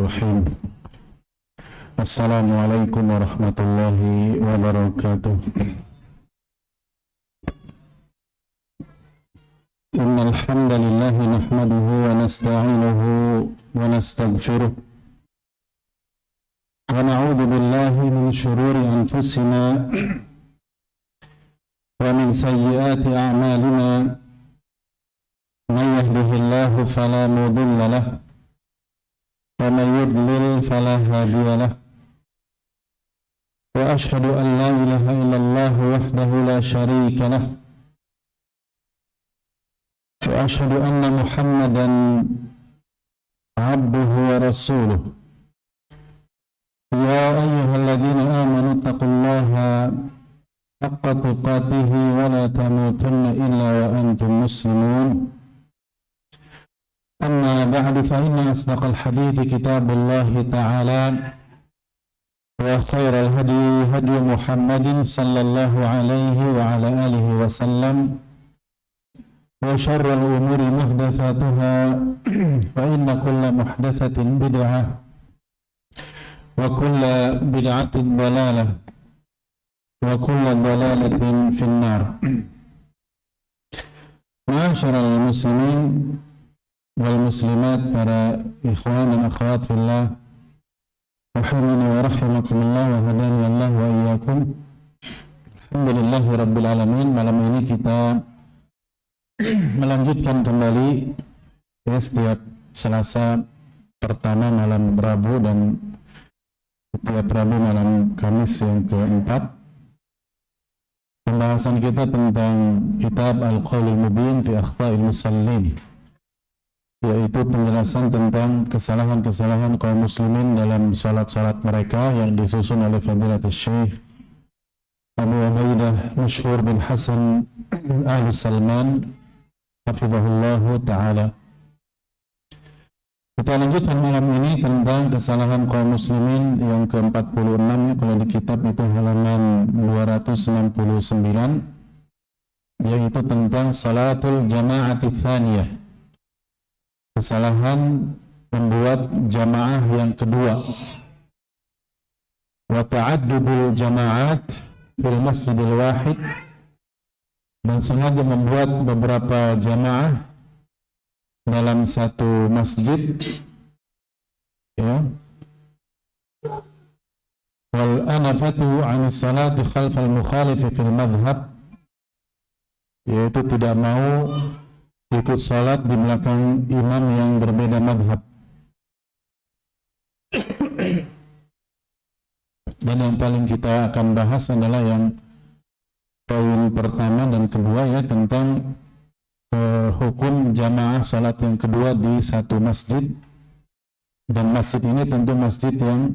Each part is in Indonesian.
Bismillahirrahmanirrahim. Assalamualaikum warahmatullahi wabarakatuh. Innal hamdalillah nahmaduhu wa nasta'inuhu wa nastaghfiruh wa na'udzu billahi min shururi anfusina wa min sayyiati a'malina. Man yahdihillahu fala mudilla lahu wa man yudlil fala hadiya lahu. Wa ashhadu an la ilaha illallah wahdahu la syarika lahu wa ashhadu anna Muhammadan abduhu wa rasuluh. Ya ayyuhalladzina amanu taqullaha haqqa tuqatihi wa la tamutunna illa wa antum muslimun. Amma ba'du fa inna asdaqal hadithi kitabullahi ta'ala wa khairal hadi hadi Muhammadin sallallahu alaihi wa ala alihi wa sallam wa syarral umuri muhdatsatuha wa inna kulla muhdatsatin bid'ah wa kulla bid'atin dhalalah wa kulla dhalalatin finnar. Ma'asyiral muslimin wal muslimat, para ikhwan dan akhwat fillah, rahimani wa rahimakumullah wa hadani Allah wa iyyakum. Alhamdulillahi rabbil alamin. Malam ini kita melanjutkan kembali ya, setiap Selasa pertama malam Rabu dan setiap Rabu malam Kamis yang keempat, pembahasan kita tentang kitab Al-Qaulul Mubin fi Akhta'il Musallin, yaitu penjelasan tentang kesalahan-kesalahan kaum muslimin dalam salat-salat mereka yang disusun oleh Fadilatul Syekh Abu Ubaidah Mashhur bin Hasan Al Salman hafizahullahu ta'ala. Kita lanjutkan malam ini tentang kesalahan kaum muslimin yang ke-46, kalau di kitab itu halaman 269, yaitu tentang salatul jama'ati tsaniyah, kesalahan membuat jamaah yang kedua, wa ta'addudul jama'at fil masjidil wahid, dan sengaja membuat beberapa jamaah dalam satu masjid, ya. Wal anafatu 'an salati khalfal mukhalif fil madhhab, yaitu tidak mau ikut salat di belakang imam yang berbeda madhab. Dan yang paling kita akan bahas adalah yang poin pertama dan kedua, ya, tentang hukum jamaah salat yang kedua di satu masjid. Dan masjid ini tentu masjid yang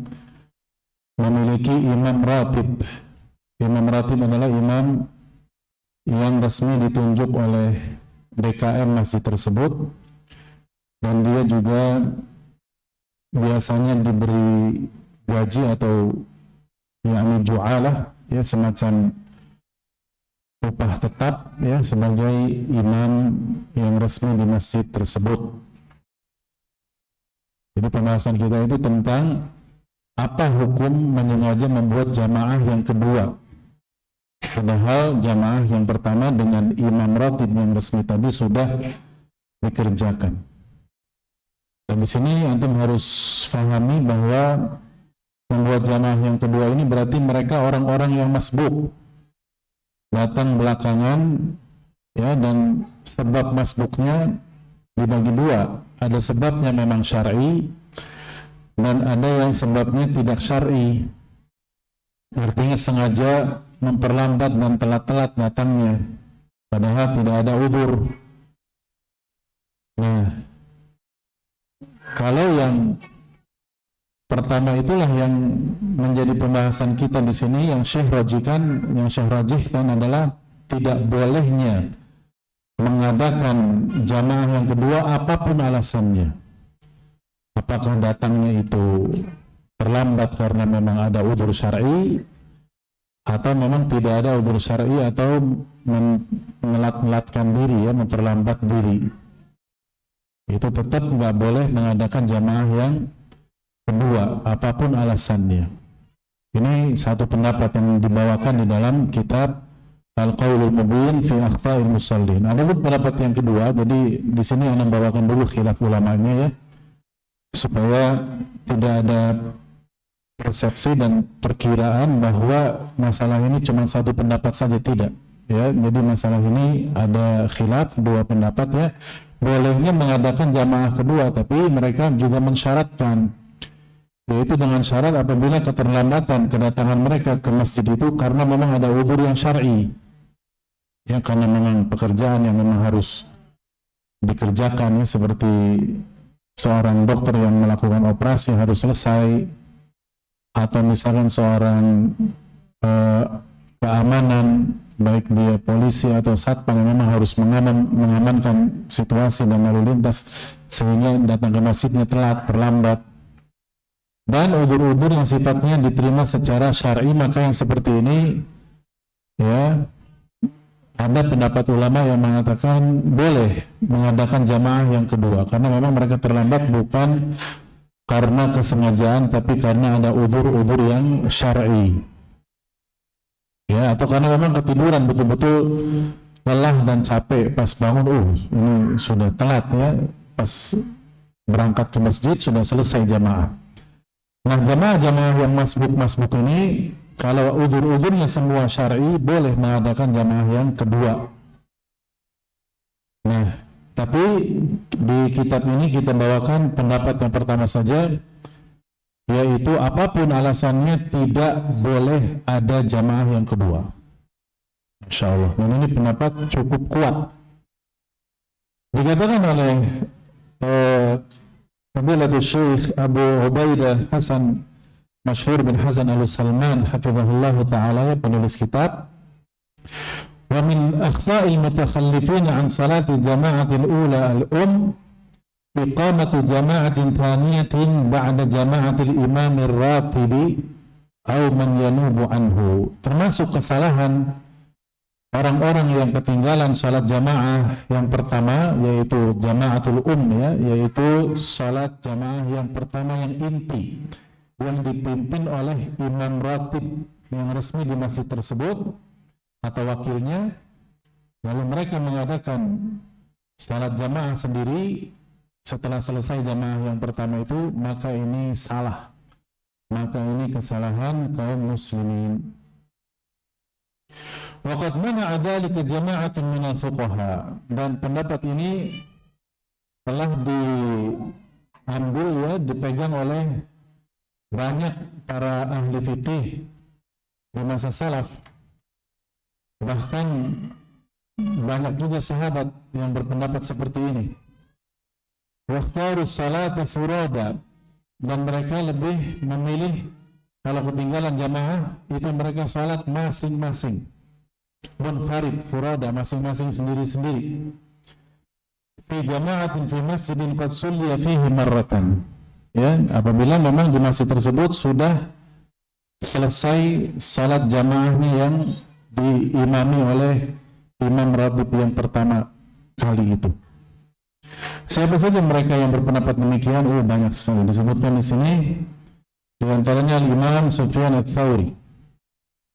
memiliki imam ratib. Imam ratib adalah imam yang resmi ditunjuk oleh DKM masjid tersebut, dan dia juga biasanya diberi gaji atau yakni ju'alah, ya, semacam upah tetap, ya, sebagai imam yang resmi di masjid tersebut. Jadi pembahasan kita itu tentang apa hukum menyengaja membuat jamaah yang kedua, padahal jamaah yang pertama dengan imam ratib yang resmi tadi sudah dikerjakan. Dan di sini antum harus pahami bahwa membuat jamaah yang kedua ini berarti mereka orang-orang yang masbuk, datang belakangan, ya, dan sebab masbuknya dibagi dua. Ada sebabnya memang syar'i dan ada yang sebabnya tidak syar'i. Artinya sengaja memperlambat dan telat-telat datangnya, padahal tidak ada udzur. Nah, kalau yang pertama itulah yang menjadi pembahasan kita di sini, yang Syekh rajihkan adalah tidak bolehnya mengadakan jamaah yang kedua apapun alasannya. Apakah datangnya itu terlambat karena memang ada udzur syar'i, atau memang tidak ada udzur syar'i, atau menelat-nelatkan diri, ya, memperlambat diri. Itu tetap nggak boleh mengadakan jamaah yang kedua, apapun alasannya. Ini satu pendapat yang dibawakan di dalam kitab Al-Qaulul Mubin fi Akhta'il Musallin. Ada pun pendapat yang kedua, jadi di sini yang membawakan dulu khilaf ulamanya ya, supaya tidak ada persepsi dan perkiraan bahwa masalah ini cuma satu pendapat saja, tidak. Ya, jadi masalah ini ada khilaf, dua pendapat ya. Bolehnya mengadakan jamaah kedua, tapi mereka juga mensyaratkan, yaitu dengan syarat apabila keterlambatan kedatangan mereka ke masjid itu karena memang ada uzur yang syar'i. Ya, karena memang pekerjaan yang memang harus dikerjakan ya, seperti seorang dokter yang melakukan operasi harus selesai, atau misalkan seorang keamanan, baik dia polisi atau satpam yang memang harus mengamankan situasi dan lalu lintas sehingga datang ke masjidnya telat, terlambat, dan uzur-uzur yang sifatnya diterima secara syar'i, maka yang seperti ini ya, ada pendapat ulama yang mengatakan boleh mengadakan jamaah yang kedua karena memang mereka terlambat bukan karena kesengajaan, tapi karena ada uzur-uzur yang syar'i. Ya, atau karena memang ketiduran betul-betul lelah dan capek pas bangun, ini sudah telat ya, pas berangkat ke masjid sudah selesai jamaah. Nah, jamaah-jamaah yang masbuk ini kalau uzur-uzurnya semua syar'i boleh mengadakan jamaah yang kedua. Nah, tapi di kitab ini kita bawakan pendapat yang pertama saja, yaitu apapun alasannya tidak boleh ada jamaah yang kedua. Insya Allah. Dan ini pendapat cukup kuat. Dikatakan oleh Fadilatul Syekh Abu Ubaidah Hasan Masyhur bin Hasan Al-Salman hafizahullah ta'ala, penulis kitab, wa min akhta'il mutakhallifin an salati jama'atil ula al-um iqamatu jama'atin thaniyatin ba'da jama'atil imamir ratibi au man yanubu anhu. Termasuk kesalahan orang-orang yang ketinggalan salat jamaah yang pertama, yaitu jama'atul ya, yaitu salat jamaah yang pertama yang inti, yang dipimpin oleh imam ratib yang resmi di masjid tersebut atau wakilnya, lalu mereka mengadakan salat jamaah sendiri setelah selesai jamaah yang pertama itu, maka ini salah, maka ini kesalahan kaum muslimin. Waqad mana'a dzalika jama'atun minal fuqaha, dan pendapat ini telah diambil ya, dipegang oleh banyak para ahli fikih di masa salaf, bahkan banyak juga sahabat yang berpendapat seperti ini. Waqtarus salata furada, dan mereka lebih memilih kalau ketinggalan jamaah itu mereka salat masing-masing, munfarid, furada, masing-masing sendiri-sendiri. Fi jama'atin fi masjidin qad sulliya fihi marratan, ya, apabila memang di masjid tersebut sudah selesai salat jamaahnya yang diimami oleh imam ratib yang pertama kali itu. Siapa saja mereka yang berpendapat demikian? Banyak sekali disebutkan di sini. Di antaranya Imam Sufyan Ats-Tsauri,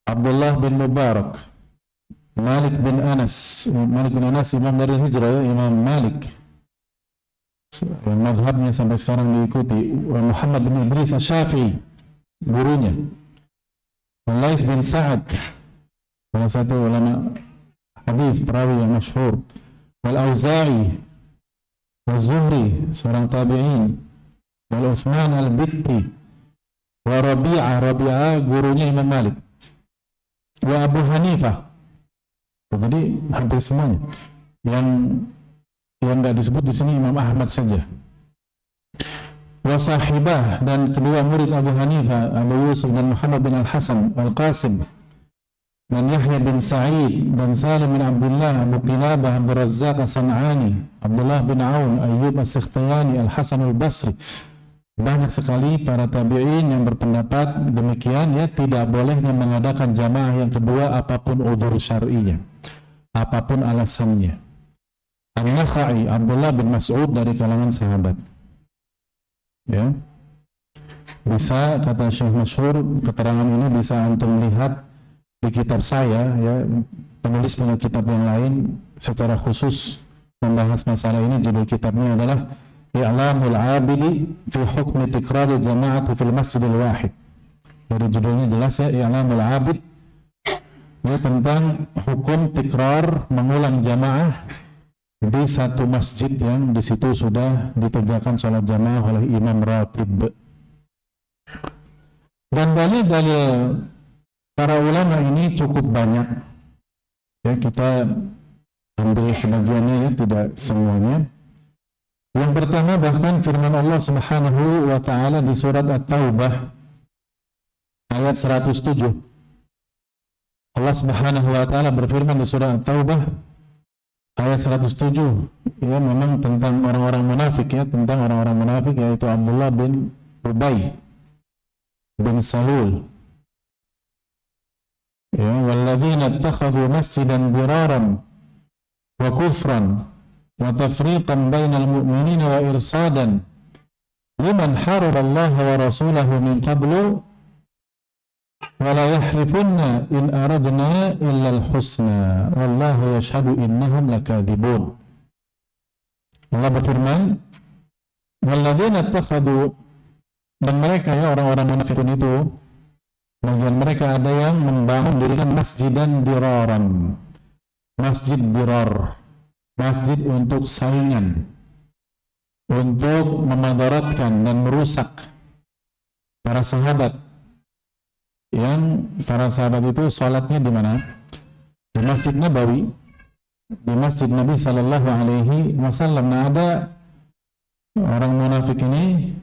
Abdullah bin Mubarak, Malik bin Anas imam dari Hijrah, Imam Malik yang mazhabnya sampai sekarang diikuti, Muhammad bin Idris Asy-Syafi'i, gurunya, Laits bin Sa'ad, salah satu ulama hadis, perawi yang masyhur, Wal-Auza'i, Wal-Zuhri, seorang tabi'in, Wal-Utsman Al-Bitti, wa Rabi'ah, gurunya Imam Malik, wa Abu Hanifah. Jadi hampir semuanya. Yang tidak disebut di sini Imam Ahmad saja. Wa sahibah, dan kedua murid Abu Hanifah, Abu Yusuf dan Muhammad bin Al-Hasan Al-Qasim, dan Yahya bin Sa'id, dan Salim bin Abdullah, Abu Qilabah, Abdul Razzaq As-San'ani, Abdullah bin Aun, Ayyub As-Sikhtiyani, Al-Hasan Al-Basri. Banyak sekali para tabi'in yang berpendapat demikian, ya, tidak bolehnya mengadakan jamaah yang kedua apapun uzur syar'inya, apapun alasannya. An-Nakhai, Abdullah bin Mas'ud dari kalangan sahabat, ya. Bisa, kata Syekh Masyhur, keterangan ini bisa antum lihat di kitab saya, ya, penulis punya kitab yang lain secara khusus membahas masalah ini. Judul kitabnya adalah I'lamul Abidi fi Hukmi Tikrari Jama'ati fil Masjidil Wahid. Dari judulnya jelas ya, I'lamul Abid, ya, tentang hukum tikrar mengulang jamaah di satu masjid yang di situ sudah ditegakkan sholat jamaah oleh imam ratib. Dan dalil-dalil para ulama ini cukup banyak. Ya, kita ambil sebagiannya, ya, tidak semuanya. Yang pertama, bahkan firman Allah Subhanahu wa taala di surat At-Taubah ayat 107. Allah Subhanahu wa taala berfirman di surat At-Taubah ayat 107, ya, memang tentang orang-orang munafik, ya, tentang orang-orang munafik, yaitu Abdullah bin Ubay bin Salul. Ya, walladzina ittakhadhu masjidan diraran wa kufran wa tafriqan bainal mu'minina wa irsadan liman haraba Allah wa rasulahu min qablu wa la yahlifunna in aradna illa al-husna wallahu yashhadu innahum lakadzibun. Allah berfirman, walladzina ittakhadhu, dan mereka, ya, orang-orang munafikun itu, bagian mereka ada yang membangun dirikan masjidan diraran, masjid dirar, masjid untuk saingan, untuk memadaratkan dan merusak para sahabat, yang para sahabat itu sholatnya di mana? Di Masjid Nabawi, di Masjid Nabi Sallallahu Alaihi Wasallam. Nah, ada orang munafik ini,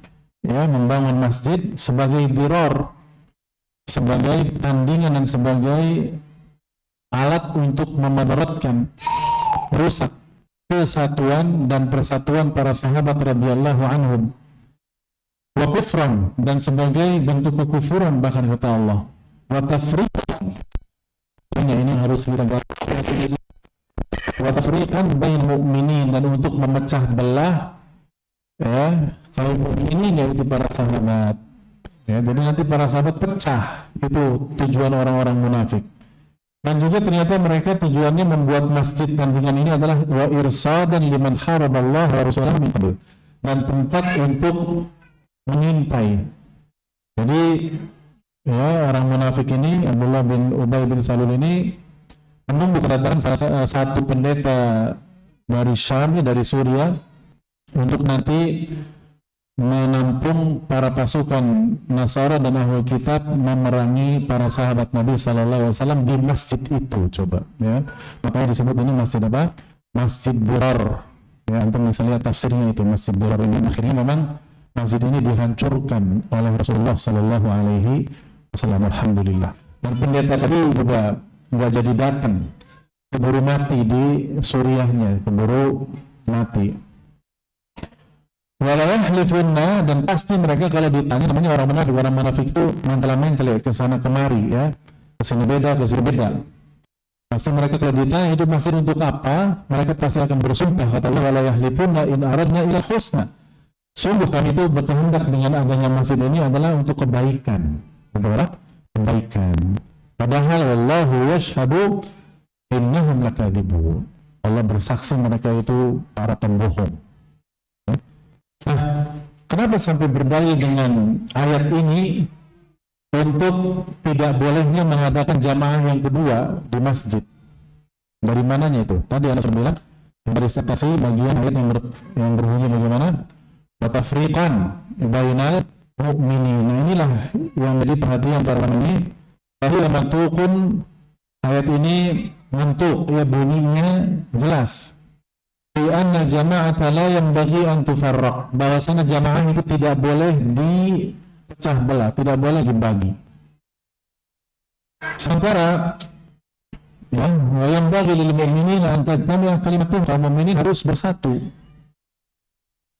ya, membangun masjid sebagai dirar, sebagai tandingan dan sebagai alat untuk memadaratkan, merusak kesatuan dan persatuan para sahabat radhiyallahu anhum, wa kufran, dan sebagai bentuk kekufuran bahkan kata Allah, wa tafriqan, ini harus kita garis, wa tafriqan bainal mu'minin, dan untuk memecah belah, ya, kaum mukminin, yaitu para sahabat. Ya, jadi nanti para sahabat pecah, itu tujuan orang-orang munafik. Dan juga ternyata mereka tujuannya membuat masjid tandingan ini adalah wa irsadan liman haraballahu wa rasulahu min qabl, dan tempat untuk mengintai. Jadi, ya, orang munafik ini, Abdullah bin Ubay bin Salul ini menunggu kedatangan salah satu pendeta dari Syam, dari Suriah, untuk nanti menampung para pasukan Nasara dan Ahlul Kitab memerangi para sahabat Nabi Sallallahu Alaihi Wasallam di masjid itu. Coba, ya, makanya disebut ini masjid apa? Masjid Dirar. Ya, antum bisa lihat tafsirnya itu, Masjid Dirar ini. Akhirnya memang masjid ini dihancurkan oleh Rasulullah Sallallahu Alaihi Wasallam. Alhamdulillah. Dan pendeta tadi juga nggak jadi datang, keburu mati di Suriahnya, keburu mati. Walayahlifuna, dan pasti mereka kalau ditanya, namanya orang munafik itu mencela-mencela ke sana kemari, ya, ke sini beda, ke sini beda. Pasti mereka kalau ditanya itu masjid untuk apa, mereka pasti akan bersumpah, kata Allah, walayahlifuna in aradna ila husna, sungguh kami itu berkehendak dengan adanya masjid ini adalah untuk kebaikan. Untuk kebaikan. Padahal wallahu yashhadu innahum lakadzibun. Allah bersaksi mereka itu para pembohong. Nah, kenapa sampai berdalil dengan ayat ini untuk tidak bolehnya mengadakan jamaah yang kedua di masjid? Dari mananya itu? Tadi Anda sudah bilang dari statasi bagian ayat yang berbunyi bagaimana? Watafriqan bainal mu'minin. Nah, inilah yang menjadi perhatian para ulama ini. Tadi mantukun, ayat ini mantuk, ya, bunyinya jelas. Anna jama'ata la yanbaghi an tufarraq, bahwasanya jamaah itu tidak boleh dipecah belah, tidak boleh dibagi. Sementara, ya, wa yanbaghi lil mu'minina an tajtami'a kalimatuhum, kaum mukminin harus bersatu.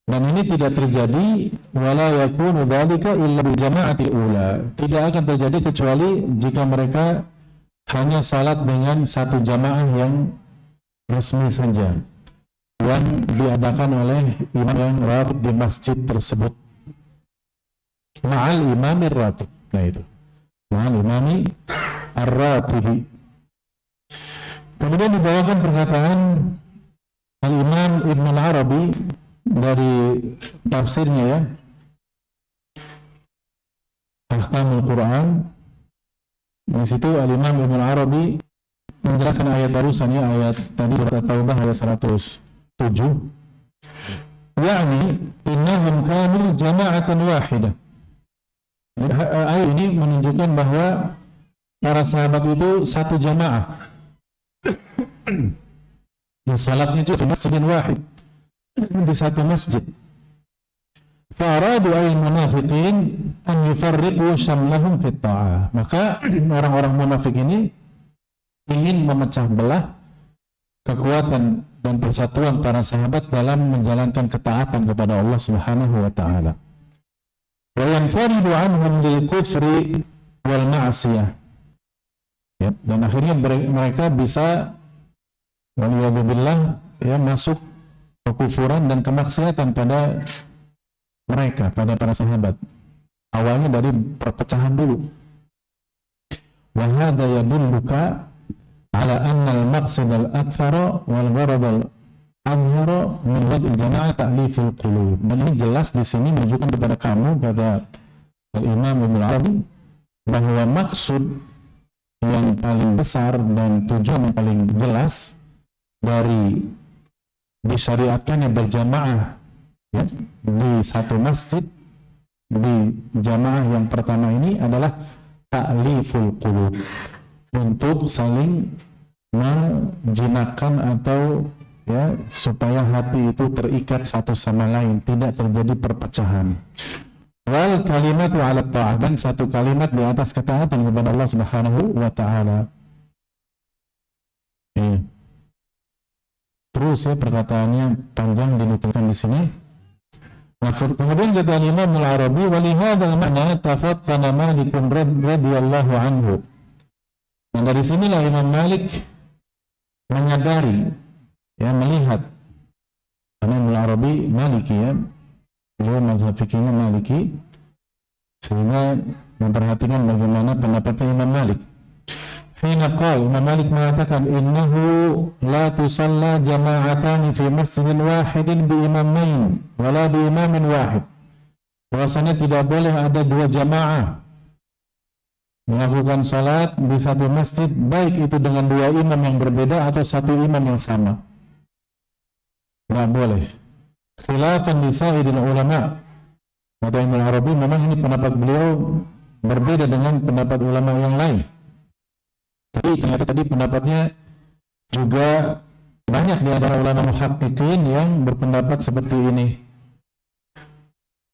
Dan ini tidak terjadi, wala yakunu dzalika illa bil jama'ati ula, tidak akan terjadi kecuali jika mereka hanya salat dengan satu jamaah yang resmi saja, yang diadakan oleh imam yang ratib di masjid tersebut. ma'al imami ratib. Nah itu, ma'al imami ar-ratibi. Kemudian dibawakan perkataan Al-Imam Ibn Arabi dari tafsirnya ya, Ahkamul Quran. Di situ Al-Imam Ibn Arabi menjelaskan ayat barusan ya, ayat tadi surat At-Taubah ayat 107, yakni innahum kanu jama'atan wahidah. Ayat ini menunjukkan bahwa para sahabat itu satu jamaah. Ya, salatnya itu di masjidin wahid, di satu masjid. Faradu ay munafiqin an yufarriqu syamlahum fit ta'ah. Maka orang-orang munafik ini ingin memecah belah kekuatan dan persatuan para sahabat dalam menjalankan ketaatan kepada Allah Subhanahu wa taala. Wa yanfaridu anhum lil kufri wal ma'siyah. Ya, dan akhirnya mereka bisa waliyadzubillah ya masuk kekufuran dan kemaksiatan pada mereka, pada para sahabat. Awalnya dari perpecahan dulu. Wa hadza yadulluka ala anna al-maqsad al-akthara wal gharad al-azhara min wad'il jama'ah ta'lifil qulub. Dan ini jelas di sini menunjukkan kepada kamu, kata Imam Ibn Arabi, bahwa maksud yang paling besar dan tujuan yang paling jelas dari disyariatkannya berjamaah ya, di satu masjid, di jamaah yang pertama ini adalah ta'liful qulub, untuk saling menjinakkan atau ya supaya hati itu terikat satu sama lain, tidak terjadi perpecahan. Wal kalimatu ala ta'ah, dan satu kalimat di atas ketaatan kepada Allah Subhanahu wa taala. Terus ya perkataannya panjang dinukilkan di sini. Nah, kemudian kata Imam Al-Arabi, wa li hadzal ma'na tafattana Malik radhiyallahu anhu. Dan dari sinilah Imam Malik menyadari ya, melihat, karena Imam Al-Arabi Maliki ya, beliau mazhab fikihnya Maliki, sehingga memperhatikan bagaimana pendapatnya Imam Malik. Hina qala, Imam Malik mengatakan, innahu la tusalla jama'atani fi masjidin wahidin bi imamain wala bi imamin wahid. Bahwasanya tidak boleh ada dua jamaah melakukan salat di satu masjid, baik itu dengan dua imam yang berbeda atau satu imam yang sama. Tidak boleh. Khilafan li sa'idil ulama. Kata Imam Arabi, memang ini pendapat beliau berbeda dengan pendapat ulama yang lain. Tapi ternyata tadi pendapatnya juga banyak di antara ulama muhaqqiqin yang berpendapat seperti ini.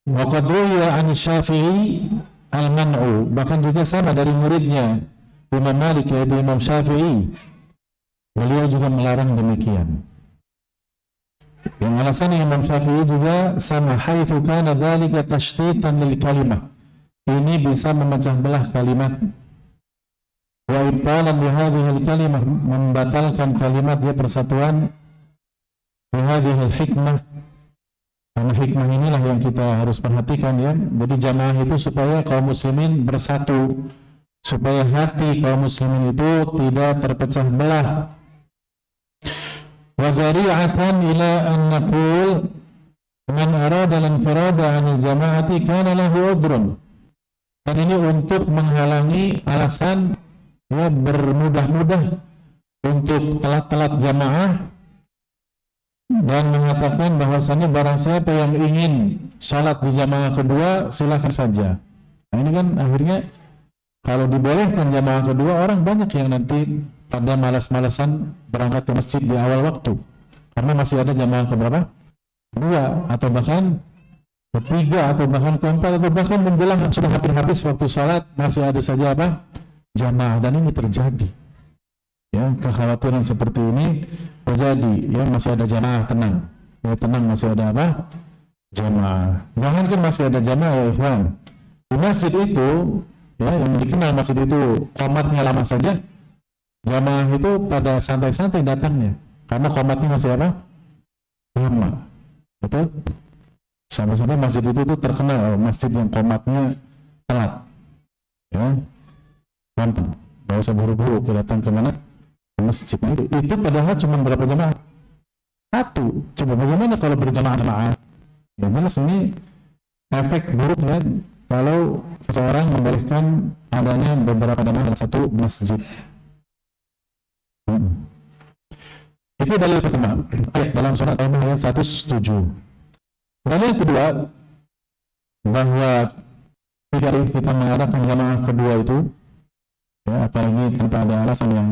Wa qad ruwiya 'an Syafi'i al-man'u, bahkan juga sama dari muridnya Imam Malik yaitu Imam Syafi'i. Beliau juga melarang demikian. Yang alasannya Imam Syafi'i juga sama, haitsu kana dzalika tashtitan lil kalimah. Ini bisa memecah belah kalimat. Wa ibtalan li hadhihi al-kalimah, membatalkan kalimat ya persatuan. Wa hadhihi al-hikmah, karena hikmah inilah yang kita harus perhatikan ya. Jadi jamaah itu supaya kaum muslimin bersatu, supaya hati kaum muslimin itu tidak terpecah belah. Wa dzari'atan ila an naqul man arada al-infirada 'anil jama'ati kana lahu udhrun. Dan ini untuk menghalangi alasan ya bermudah-mudah untuk telat-telat jamaah, dan mengatakan bahwasannya barang siapa yang ingin sholat di jamaah kedua silakan saja. Nah ini kan akhirnya kalau dibolehkan jamaah kedua, orang banyak yang nanti pada malas-malasan berangkat ke masjid di awal waktu karena masih ada jamaah keberapa? Kedua, atau bahkan ketiga, atau bahkan keempat, atau bahkan menjelang sudah habis waktu sholat masih ada saja apa? Jamaah. Dan ini terjadi ya, kekhawatiran seperti ini terjadi ya, masih ada jamaah, tenang ya, tenang, masih ada apa? Jamaah. Jangankan masih ada jamaah ya ikhwan, di masjid itu ya, yang dikenal masjid itu qomatnya lama saja, jamaah itu pada santai-santai datangnya karena qomatnya masih apa? Lama. Betul? Sampai-sampai masjid itu terkenal masjid yang qomatnya telat, ya, gampang, nggak usah buru-buru datang ke mana, ke masjid. Itu padahal cuma berapa jamaah? Satu. Coba bagaimana kalau berjamaah-jamaah? Ya jelas ini efek buruknya kalau seseorang membolehkan adanya beberapa jamaah dalam satu masjid. Itu dalil pertama, ayat dalam surat Al-Baqarah ayat 107. Dalil kedua, bahwa tidak kita mengadakan jamaah kedua itu, ya, apalagi tanpa ada alasan yang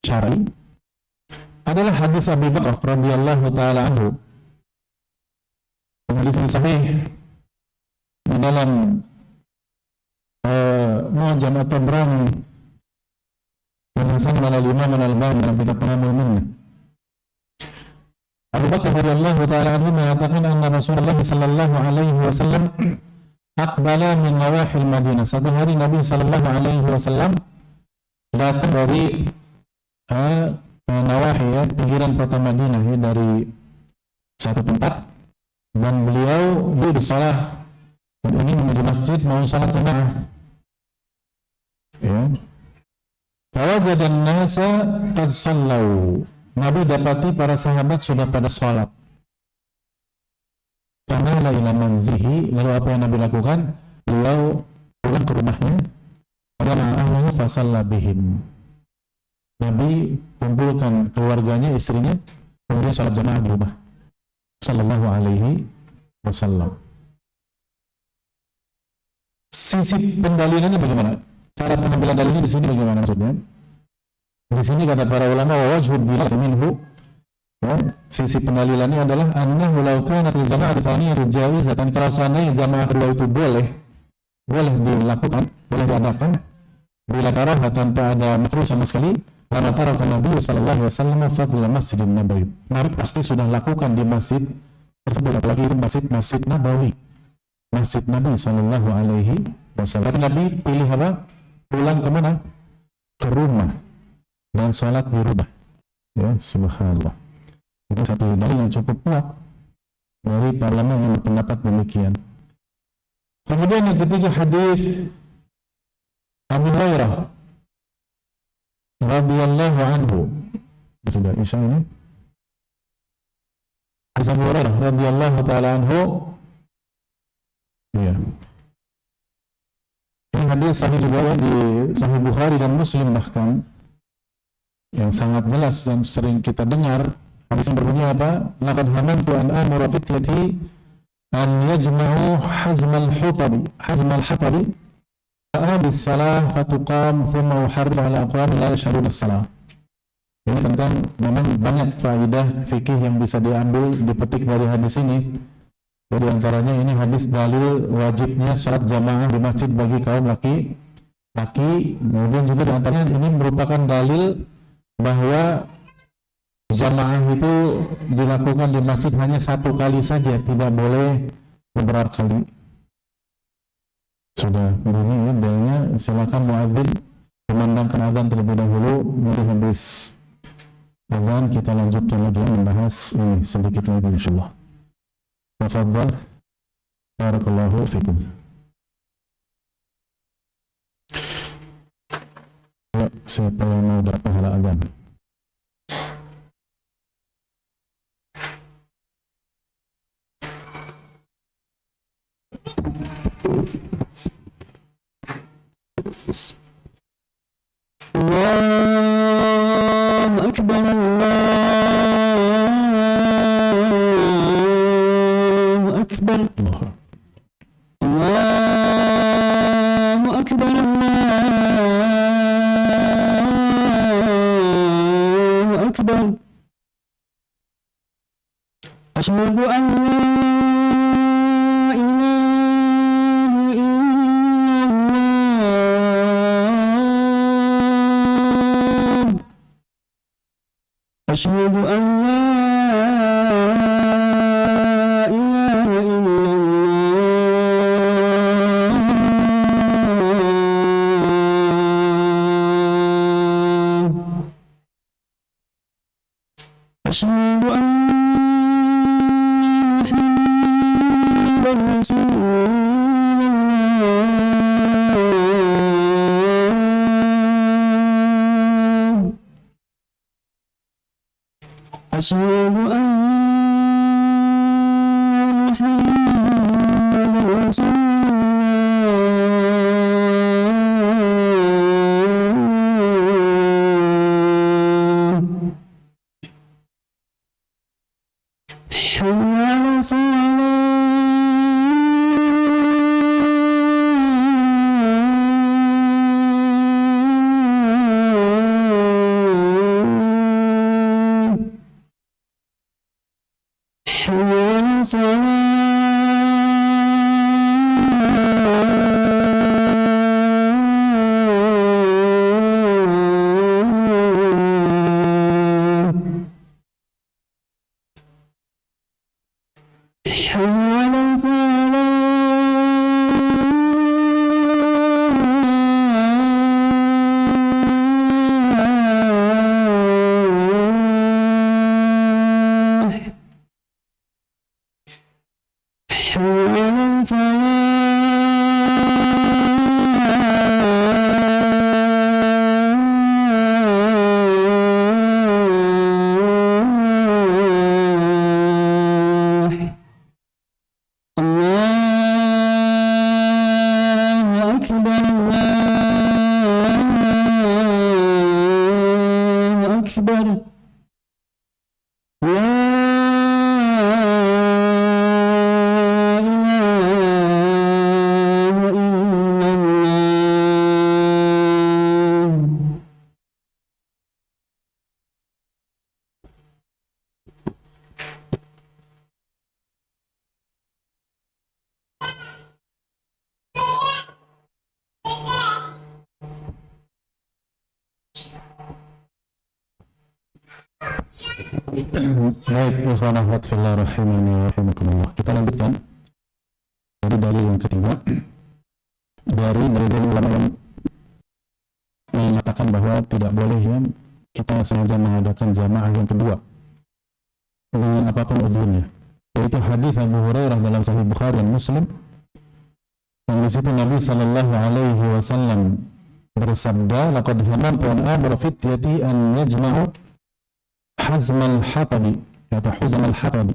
syar'i, adalah hadis Abu Bakar radhiyallahu taala anhu. Hadis ini sahih di dalam Mu'jam at-Tabrani dan Hasan al-Imam al-Albani dalam kitab Tamamul Minnah. Abu Bakar radhiyallahu taala anhu mengatakan anna Rasulullah sallallahu alaihi wasallam aqbala min nawahil Madinah. Satu hari Nabi sallallahu alaihi wasallam datang dari nawahi, ya, pinggiran kota Madinah, ya, dari satu tempat, dan beliau bersalah dan ingin menuju masjid mau salat jamaah. Ya. Fawajadan nasa qad sallau. Nabi dapati para sahabat sudah pada salat. Famala ila manzihi, lalu apa yang Nabi lakukan? Beliau pulang ke rumahnya, jama'a ahlahu fa shalla bihim. Nabi kumpulkan keluarganya, istrinya, kemudian salat jamaah di rumah. Sallallahu alaihi wasallam. Sisi pendalilannya bagaimana? Cara pengambilan dalilnya di sini bagaimana maksudnya? Di sini kata para ulama, wa wajhud bilal minhu, ya, sisi pendalilannya adalah annahu law kanat al-jama'atu thaniyatu jaizatan, kalau seandainya jamaah kedua itu boleh dilakukan, boleh diadakan bila karahah, tanpa ada makruh sama sekali, lama tarakan Nabi sallallahu alaihi wasallam fadhila Masjidin Nabawi. Nabi pasti sudah lakukan di masjid tersebut, apalagi itu masjid Nabawi, masjid Nabi sallallahu alaihi wasallam. Tapi Nabi pilih apa? Pulang ke mana? Ke rumah dan sholat di rumah. Ya, subhanallah. Itu satu dalil yang cukup kuat dari para ulama yang berpendapat demikian. Kemudian yang ketiga, hadis Abu Hurairah radhiyallahu anhu. Sudah isya ini. Abu Hurairah radhiyallahu taala anhu. Ya. Ini hadis sahih juga di Sahih Bukhari dan Muslim, bahkan yang sangat jelas dan sering kita dengar. Hadis yang berbunyi apa? Laqad hamantu an amura fityati an yajma'u hazmal hatabi bis salah fatuqam thumma uharridu ala aqwam la yashhaduna as-salah. Ini tentang, memang banyak faedah fikih yang bisa diambil, dipetik dari hadis ini. Jadi antaranya ini hadis dalil wajibnya salat jamaah di masjid bagi kaum laki-laki. Kemudian juga antaranya ini merupakan dalil bahwa jamaah itu dilakukan di masjid hanya satu kali saja, tidak boleh beberapa kali. Sudah begini ya dalilnya. Silakan muadzin memandangkan azan terlebih dahulu. Nanti habis azan kita lanjutkan lagi membahas ini sedikit lagi insyaallah. Tafadhal. Barakallahu fikum. Ya, siapa yang mau dapat pahala azan? Allahu Akbar, Allahu Akbar, Allahu Akbar, Allahu Akbar. Asyhadu an la أشهد أن لا إله إلا الله أشهد أن محمدا رسول الله أشهد أن محمدا رسول الله حي على Baik, ikhwanah fillah rahimani wa rahimakumullah. Kita lanjutkan dari dalil yang ketiga dari ulama yang mengatakan bahwa tidak boleh ya kita sengaja mengadakan jamaah yang kedua dengan apapun udhurnya, yaitu hadis Abu Hurairah dalam Sahih Bukhari dan Muslim yang di situ Nabi sallallahu alaihi wasallam bersabda, laqad hamantu an amra fityati an yajma'u hazmal hatabi, kata huzmal hatabi,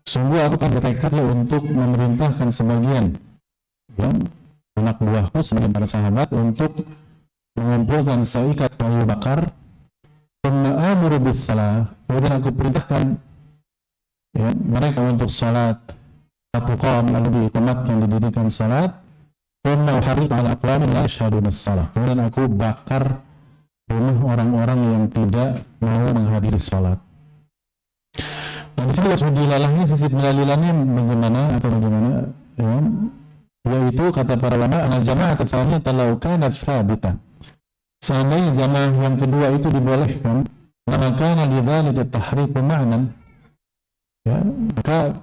sungguh aku akan bertekad untuk memerintahkan sebagian ya, anak buahku, sebagian para sahabat untuk mengumpulkan seikat kayu bakar, amuru bis salah, kemudian aku perintahkan ya, mereka untuk salat, satu kaum lalu diiqamatkan, didirikan salat, uhariq ala aqwamin la yashhaduna as-salah, kemudian aku bakar rumah orang-orang yang tidak mau menghadiri sholat. Nah, di sini harus dilalahnya sisi pendalilannya bagaimana atau bagaimana ya, yaitu kata para ulama al-jamaah tafanya talau kanat thabita, seandainya jamaah yang kedua itu dibolehkan, maka lidzalika tahriqu ma'nan ya, maka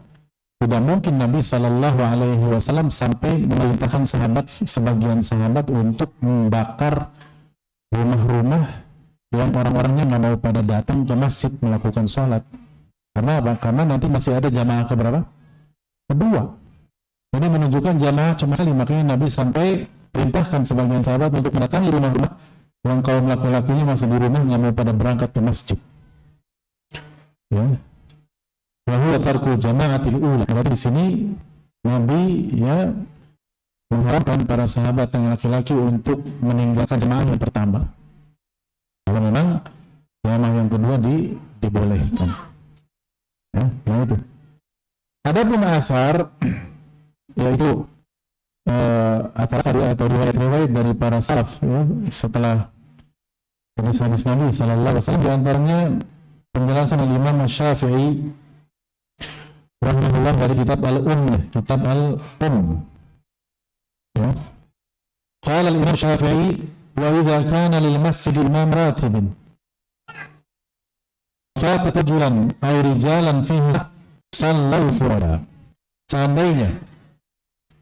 tidak mungkin Nabi sallallahu alaihi wasallam sampai memerintahkan sebagian sahabat untuk membakar rumah-rumah yang orang-orangnya nggak mau pada datang ke masjid melakukan sholat. Karena apa? Karena nanti masih ada jamaah keberapa? Kedua. Jadi menunjukkan jamaah cuma sekali, makanya Nabi sampai perintahkan sebagian sahabat untuk mendatangi rumah-rumah yang kaum laki-lakinya masih di rumah nggak mau pada berangkat ke masjid. Ya. Wa huwa tarkul jama'atil ula. Berarti di sini Nabi ya mengharapkan para sahabat yang laki-laki untuk meninggalkan jemaah yang pertama. Kalau memang jemaah yang kedua dibolehkan. Ya, nah itu. Adapun asar, yaitu asar atau riwayat-riwayat dari para salaf ya, setelah hadis Nabi sallallahu alaihi wasallam, di antaranya penjelasan Imam Syafi'i rahimahullah dari kitab kitab Al-Umm. Ya. Qala al-Imam Syafi'i wa idza kana lil masjid imam ratib fata rajulan aw rijalan fihi sallu furada. Seandainya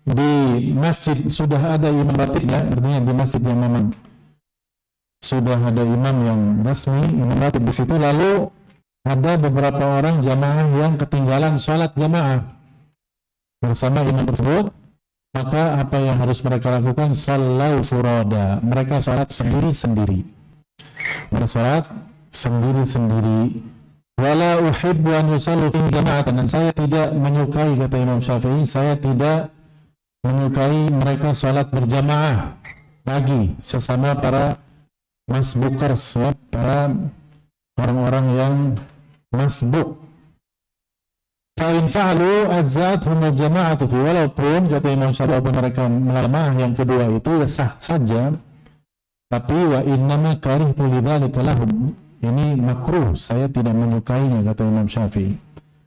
di masjid sudah ada imam ratibnya, artinya di masjid yang memang sudah ada imam yang resmi, imam ratib di situ, lalu ada beberapa orang jamaah yang ketinggalan sholat jamaah bersama imam tersebut, maka apa yang harus mereka lakukan? Sallau furada, mereka sholat sendiri-sendiri. Mereka sholat sendiri-sendiri. Wala uhibbu an yusallu fi jama'atan, dan saya tidak menyukai, kata Imam Syafi'i, saya tidak menyukai mereka salat berjamaah lagi sesama para masbukers, ya, para orang-orang yang masbuk. Fa'in fa'alu adza'athum al-jama'atu fi, walaupun kata Imam Syafi'i mereka jamaah yang kedua itu ya sah saja, tapi wa innama karihtu lidzalika lahum, ini makruh, saya tidak menyukainya, kata Imam Syafi'i.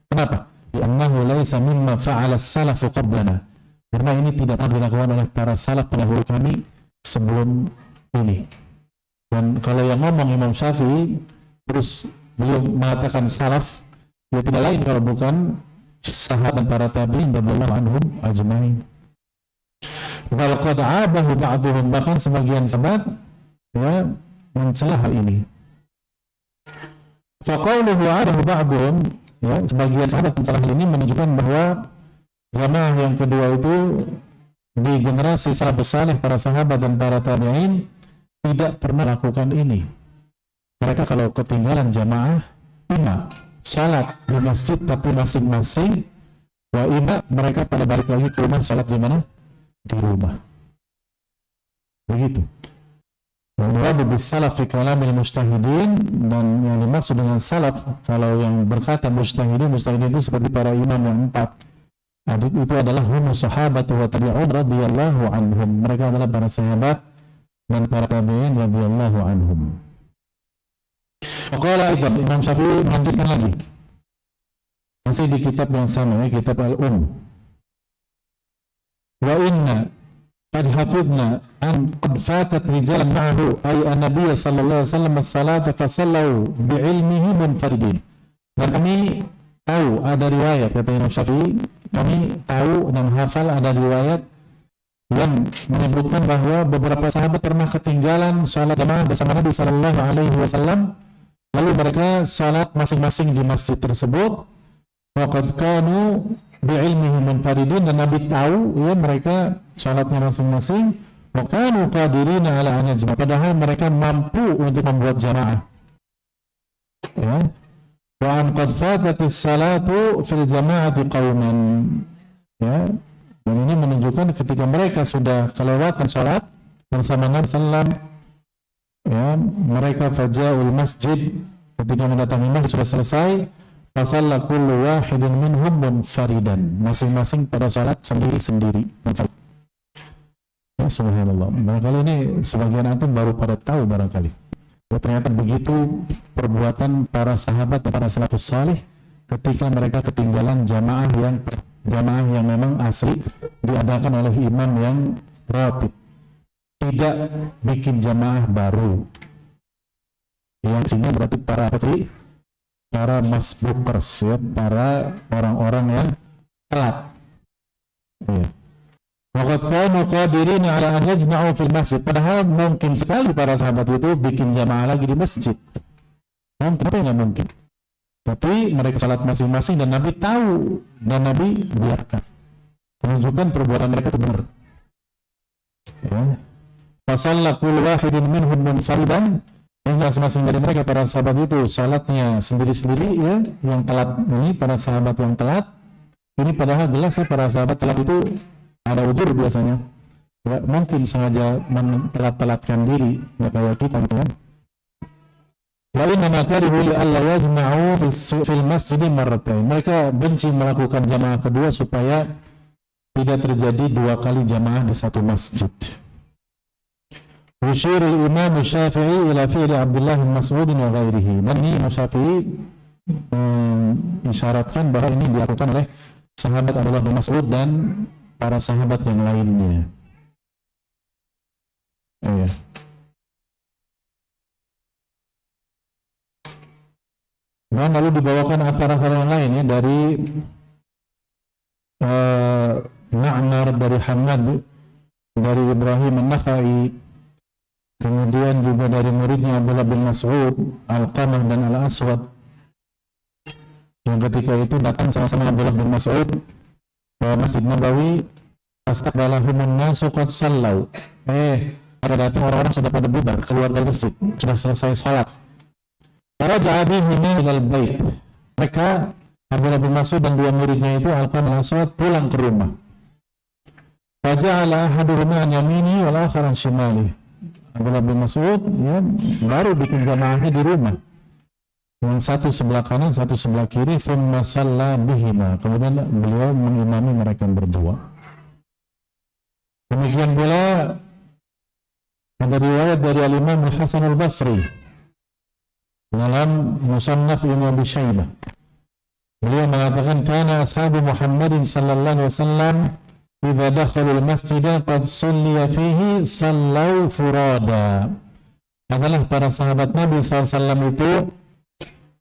Kenapa? Li'annahu laisa mimma fa'ala as-salafu qablana, karena ini tidak pernah dilakukan oleh para salaf pendahulu kami sebelum ini. Dan kalau yang ngomong Imam Syafi'i terus beliau mengatakan salaf, ya tidak lain kalau bukan sahabat para tabi'in radhiyallahu anhum ajma'in. Wal qad 'abahu ba'dhum, bahkan sebagian sahabat ya mencela hal ini. Faqauluhu 'abahu ba'dhum, ya, sebagian sahabat mencela hal ini menunjukkan bahwa jamaah yang kedua itu di generasi salafus saleh, para sahabat dan para tabi'in tidak pernah lakukan ini. Mereka kalau ketinggalan jamaah, ima salat di masjid tapi masing-masing, wa ima mereka pada balik lagi ke rumah salat di mana? Di rumah. Begitu. Al-muradu bis salaf fi kalamil mujtahidin, dan yang dimaksud dengan salaf kalau yang berkata mujtahidin itu seperti para imam yang 4. Itu adalah humus sahabat wa tabi'un radhiyallahu anhum. Mereka adalah para sahabat dan para tabi'in radhiyallahu anhum. Qala aidan, Imam Syafi'i melanjutkan lagi. Masih di kitab yang sama, ya, kitab Al-Um. Wa inna qad hafidna an qad fatat rijalan ma'ahu ay an-nabiy sallallahu alaihi wasallam as-salata fa sallu bi'ilmihi munfaridin. Dan kami tahu ada riwayat, kata Imam Syafi'i, kami tahu dan hafal ada riwayat yang menyebutkan bahwa beberapa sahabat pernah ketinggalan salat jamaah bersama Nabi sallallahu alaihi wasallam, lalu mereka salat masing-masing di masjid tersebut. Waqad kanu bi'ilmihi munfaridin, dan Nabi tahu ya mereka salatnya masing-masing. Wa kanu qadirina ala an yajma', padahal mereka mampu untuk membuat jamaah. Ya. Wa an qad fatatis salatu fil jama'ati qauman, ya, dan ini menunjukkan ketika mereka sudah kelewatan salat bersama Nabi sallam, ya, mereka faja'ul masjid, ketika mendatangi masjid sudah selesai, fasalla kullu wahidin minhum munfaridan, masing-masing pada salat sendiri-sendiri. Ya, subhanallah. Barangkali ini sebagian antum baru pada tahu barangkali. Ya, ternyata begitu perbuatan para sahabat dan para salafus salih ketika mereka ketinggalan jamaah yang memang asli diadakan oleh imam yang ratib, tidak bikin jamaah baru. Yang sini berarti para masbukers, ya, para orang-orang yang telat. Ya. Waqad kanu qadirina ala an yajma'u fil masjid, padahal mungkin sekali para sahabat itu bikin jamaah lagi di masjid. Mungkin, nggak mungkin. Tapi mereka salat masing-masing dan Nabi tahu dan Nabi biarkan. Menunjukkan perbuatan mereka itu benar. Ya. Fasalla kullu wahidin minhum munfaridan, masing-masing dari mereka para sahabat itu salatnya sendiri-sendiri, ya, yang telat ini para sahabat yang telat. Ini padahal jelas ya para sahabat telat itu ada uzur biasanya, ya, mungkin sengaja telat-telatkan diri, ya, kayak kita gitu kan. Wa inna ma karihu li alla yajma'u fil masjid marratain, mereka benci melakukan jamaah kedua supaya tidak terjadi 2 kali jamaah di satu masjid. Usyirul Imam Syafi'i ila fi'li Abdullah bin Mas'ud wa ghairihi, dan ini Imam Syafi'i isyaratkan bahwa ini dilakukan oleh sahabat Abdullah bin Mas'ud dan para sahabat yang lainnya. Oh, ya. Dan lalu dibawakan asar-asar yang lain, ya, dari Ma'mar, dari Hamad, dari Ibrahim an-Nakhai, kemudian juga dari muridnya Abdullah bin Mas'ud, Al-Qamah dan Al-Aswad, yang ketika itu datang sama-sama Abdullah bin Mas'ud ke Masjid Nabawi, astaqbalahumun nasu qad sallau. Pada datang orang-orang sudah pada bubar keluar dari masjid, sudah selesai sholat. Faraja'a bihima ilal bait. Mereka Abdullah bin Mas'ud dan dua muridnya itu Alqamah al-Aswad pulang ke rumah. Faja'ala ahaduhuma an yamini wal akhar an shimali. Abdullah bin Mas'ud ya, baru bikin jamaahnya di rumah. Yang satu sebelah kanan, satu sebelah kiri. Thumma shalla bihima. Kemudian beliau mengimami mereka berdua. Demikian pula ada riwayat dari Al-Imam Al-Hasan Al-Basri dalam Musannaf Ibnu Abi Syaibah. Beliau mengatakan kana ashabu Muhammadin sallallahu alaihi wasallam idza dakhalul masjid qad salliya fihi sallau furada. Adalah para sahabat Nabi SAW itu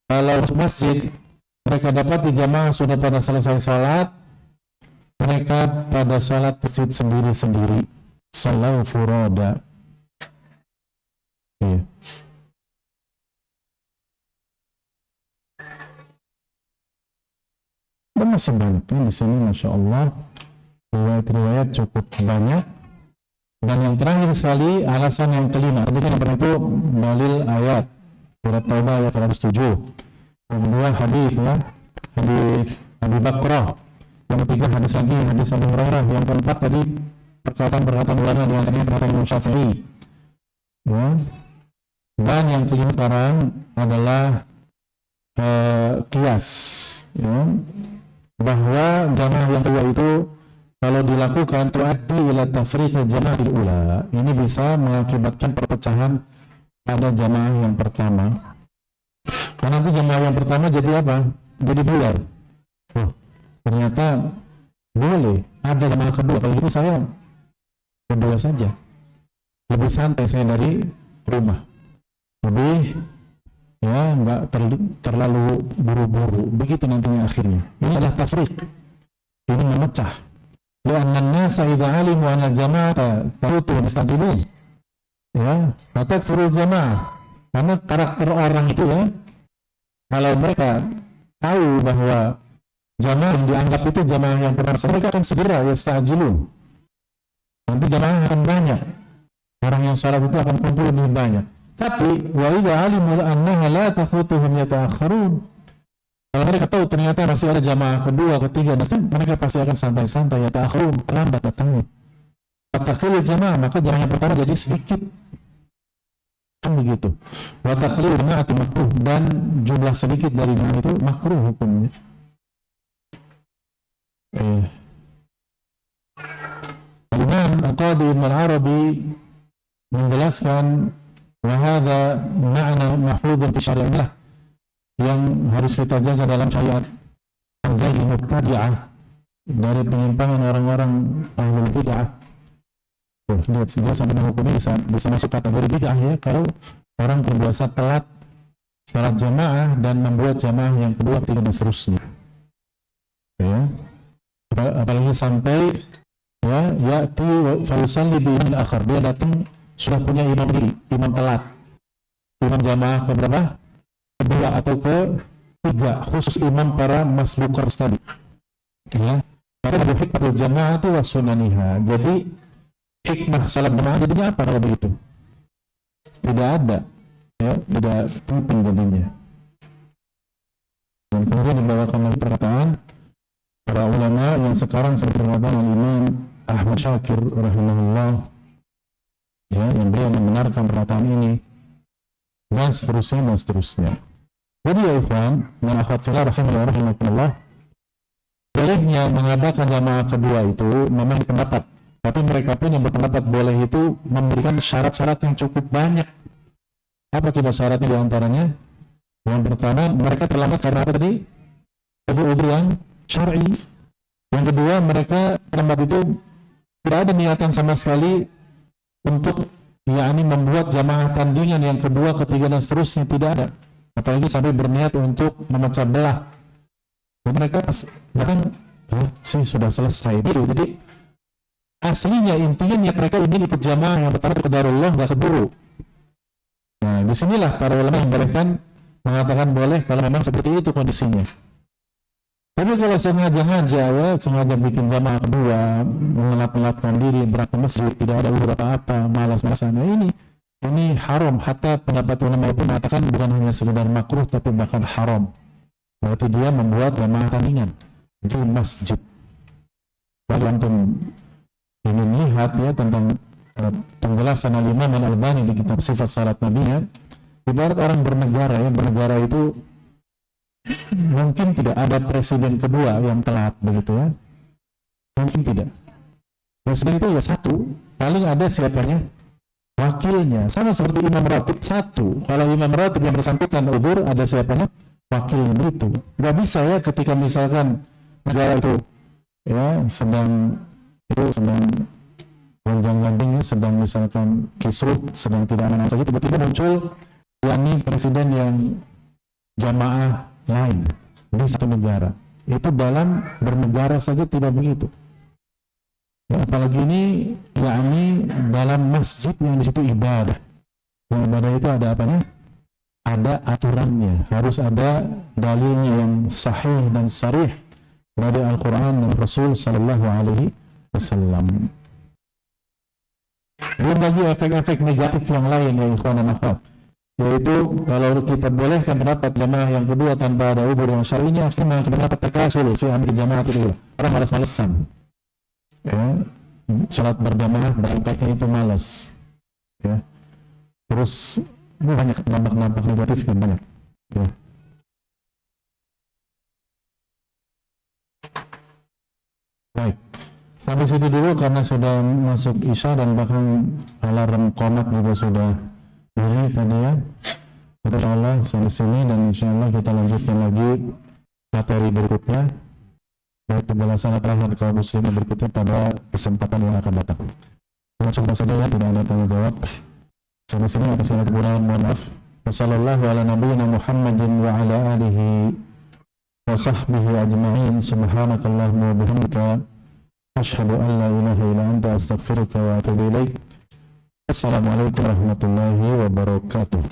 kalau masjid mereka dapat di jamaah sudah pada selesai sholat, mereka pada sholat masjid sendiri-sendiri. Sallau furada. Iya. Dan masih banyak di sini, masya Allah, riwayat-riwayat cukup banyak. Dan yang terakhir sekali alasan yang kelima, tadi kan yang itu dalil ayat surat Taubah ayat 107. Yang kedua hadis ya, hadis Abi Bakrah. Yang ketiga hadis lagi hadis Abu Hurairah. Yang keempat tadi perkataan ulama di antaranya perkataan Imam Syafi'i. Ya. Dan yang kelima sekarang adalah qiyas, ya, bahwa jamaah yang kedua itu kalau dilakukan tu'addi ila tafriqil jama'atil ula, ini bisa mengakibatkan perpecahan pada jamaah yang pertama. Karena nanti jamaah yang pertama jadi apa? Jadi bular. Oh, ternyata boleh ada jamaah kedua. Kalau gitu saya kedua saja. Lebih santai saya dari rumah. Lebih ya nggak terlalu buru-buru. Begitu nantinya akhirnya. Ini adalah tafriq. Ini memecah. Li'anna an-nasa idza 'alimu anna al-jama'ata tafutu mustajibun. Ya, maka furul jamaah. Karena karakter orang itu ya, kalau mereka tahu bahwa jamaah yang dianggap itu jamaah yang benar, mereka akan segera yastajilun. Nanti jamaah akan banyak. Orang yang sholat itu akan kumpul lebih banyak. Tapi wa idza 'alimu annaha la tafutuhum yata'akhkharun. Kalau mereka tahu ternyata masih ada jamaah kedua, ketiga, dan mereka pasti akan santai-santai yata'akhkharun, terlambat datangnya. Taqlil jamaah, maka jamaah yang pertama jadi sedikit. Kan begitu. Wa taqlil jama'ati makruh, dan jumlah sedikit dari jamaah itu makruh hukumnya. Al-Imam Al-Qadhi Ibn Al-Arabi menjelaskan wahada ma'na mahfudun fi syari'illah, yang harus kita jaga dalam syariat azali mubtadi'ah, dari penyimpangan orang-orang ahlul bid'ah. Lihat dia sampai menghukumi bisa masuk kategori bid'ah ya, kalau orang terbiasa telat salat jamaah dan membuat jamaah yang kedua, ketiga dan seterusnya. Ya. Apalagi sampai ya ya'ti fa yusalli bi imam akhar, dia datang sudah punya imam diri, imam telat, imam jamaah ke berapa? Kedua atau ke tiga, khusus imam para masbukar tadi. Ya, maka ada hikmah jamaah itu wasunaniha. Jadi hikmah salat jamaah jadinya apa kalau begitu? Tidak ada, ya, tidak penting jadinya. Dan kemudian dibawakan lagi perkataan para ulama yang sekarang seperti perkataan Imam Ahmad Syakir rahimahullah, ya, yang beliau membenarkan perkataan ini dan seterusnya dan seterusnya. Jadi ya ikhwan, yang akhwat fillah rahimahullah, bolehnya mengadakan jamaah kedua itu memang pendapat, tapi mereka pun yang berpendapat boleh itu memberikan syarat-syarat yang cukup banyak. Apa coba syaratnya diantaranya? Yang pertama, mereka terlambat karena apa tadi? Udhur yang syar'i. Yang kedua, mereka terlambat itu tidak ada niatan sama sekali untuk yakni membuat jamaah tandingan yang kedua, ketiga dan seterusnya, tidak ada. Apalagi sampai berniat untuk memecah belah. Dan mereka bahkan sih sudah selesai gitu. Jadi aslinya intinya niat mereka ingin ikut jamaah yang pertama qadarullah, nggak keburu. Nah, disinilah para ulama membolehkan, mengatakan boleh kalau memang seperti itu kondisinya. Tapi kalau sengaja bikin jamaah kedua, mengelat-ngelatkan diri, berat ke masjid, tidak ada udur apa-apa, malas-malasan, nah ini Ini haram, hatta pendapat ulama itu mengatakan bukan hanya sekedar makruh tapi bahkan haram. Berarti dia membuat jamaah tandingan di masjid. Kalau antum ingin lihat ya tentang penjelasan Al-Imam Al-Albani di kitab Sifat Salat Nabi, ibarat orang bernegara ya, bernegara itu mungkin tidak ada presiden kedua yang telat begitu ya, mungkin tidak. Presiden itu ya satu, paling ada siapanya, wakilnya. Sama seperti imam ratib satu, kalau imam ratib yang bersangkutan uzur ada siapanya, wakilnya begitu. Gak bisa ya ketika misalkan negara itu ya sedang gonjang-ganjing, sedang misalkan kisruh, sedang tidak aman saja, tiba-tiba muncul yakni presiden yang jamaah lain di satu negara. Itu dalam bernegara saja tidak begitu. Ya, apalagi ini yakni dalam masjid yang di situ ibadah. Yang ibadah itu ada apanya? Ada aturannya, harus ada dalilnya yang sahih dan sarih dari Al-Quran dan Rasul Sallallahu Alaihi Wasallam. Belum lagi efek-efek negatif yang lain ya ikhwan dan akhwat, yaitu kalau kita bolehkan pendapat jamaah yang kedua tanpa ada uzur yang syar'inya, akhirnya pendapat takasul fi amri jamaah itu orang malas-malesan ya, salat berjamaah berangkatnya itu malas ya, terus ini banyak dampak-dampak negatif yang banyak ya. Baik, sampai situ dulu karena sudah masuk Isya dan bahkan alarm qomat juga sudah bunyi tadi ya. Insyaallah sampai sini, dan insyaallah kita lanjutkan lagi materi berikutnya, baik pembahasan terakhir kaum muslimin berikutnya pada kesempatan yang akan datang. Cuma saja ya, tidak ada tanya jawab. Sampai sini atas segala kekurangan mohon maaf. Wassallallahu ala nabiyyina Muhammadin wa ala alihi wa sahbihi ajma'in. Subhanakallahumma wa bihamdika asyhadu an la ilaha illa anta astaghfiruka wa atubu ilaik. Assalamualaikum warahmatullahi wabarakatuh.